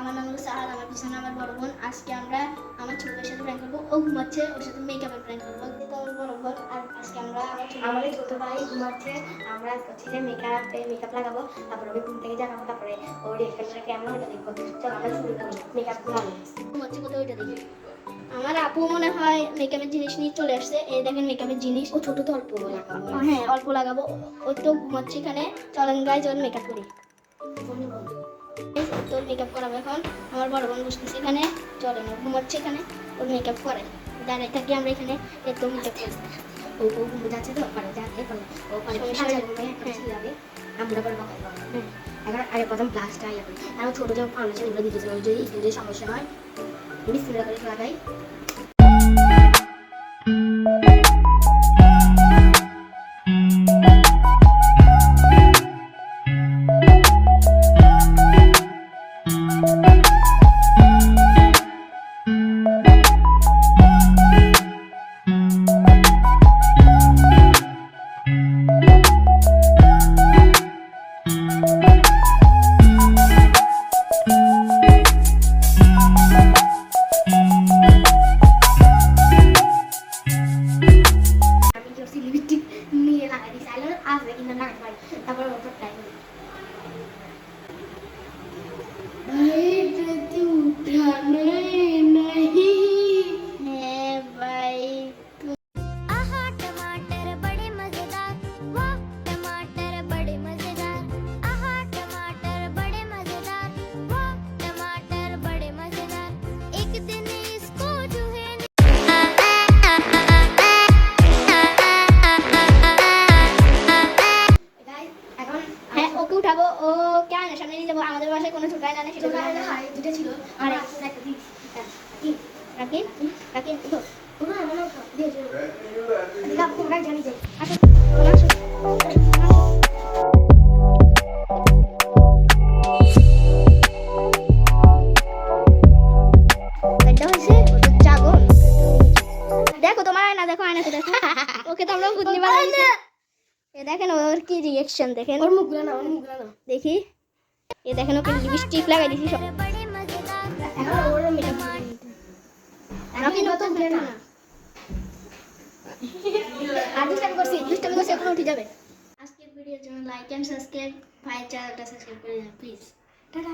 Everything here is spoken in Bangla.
আমার নাম হলো সাহাদ, আমার পিছনে আমার বড় বোন। আজকে আমরা আমার ছোট বোনের সাথে প্র্যাঙ্ক করবো। ও ঘুমাচ্ছে, ওর সাথে মেকআপের প্র্যাঙ্ক করবো। তো আমার বড় বোন, আর আজকে আমরা আমাদের ছোট ভাই ঘুমাচ্ছে, আমরা হচ্ছে যে মেকআপ লাগাবো, তারপরে ওকে ঘুম থেকে জানাবো, তারপরে ওর রিয়েকশনটা কেমন ওটা দেখবো। চল আমরা শুরু করি মেকআপ লাগাবো। ঘুমাচ্ছে কোথায় ওইটা দেখি। আমার আপু মনে হয় মেকআপের জিনিস নিয়ে চলে আসছে। এই দেখেন মেকআপের জিনিস। ও ছোট তো অল্প লাগাবো। হ্যাঁ অল্প লাগাবো। ও তো ঘুমাচ্ছে এখানে। চলেন গাইজ ওর মেকআপ করি। তোর মেকআপ করাবো এখন। আমার বড় বোন বসতেছে এখানে। চলেন ও ঘুমাচ্ছে এখানে, ওর মেকআপ করে। দাঁড়াই থাকি আমরা এখানে, এত মেকআপ করি। ও ঘুম যাচ্ছে তো পারে যাতে পারে ও পারে যাবে। আমরা পরে বকাই পাবো। এখন আগে প্রথম ব্লাশটা ইয়ে করি। এখন ছোট যে ফাউন্ডেশন এগুলো দিতেছে, ওই যদি সমস্যা হয় বিসমিল্লাহ করে লাগাই। তারপর ওটা ট্রাই করি। ওকে উঠাবো, ও কেন সামনে নিয়ে যাবো। আমাদের বাসায় কোনো ছোট আয়না নেই, সেটা দুটো ছিল আর একটা রাখি রাখি উঠো। জানি যাই আসো তোমরা আসো। এটা হয়েছে ওটা জাগন। দেখো তোমার আয়না, দেখো আয়নাতে দেখো। ওকে তো আমরা বুদ্ধি বানাইছি। এ দেখেন ওর কি রিঅ্যাকশন, দেখেন ওর মুখগুলো না, ওর মুখগুলো না। দেখি। এ দেখেন ওকে লিপস্টিক লাগাই দিছি সব। এখন ওর মেকআপ রাখি নতুন প্লেন না। আর দুষ্টামি করছি এখন উঠে যাবে। আজকের ভিডিওর জন্য লাইক এন্ড সাবস্ক্রাইব, ভাই চ্যানেলটা সাবস্ক্রাইব করে দিন প্লিজ। টাটা।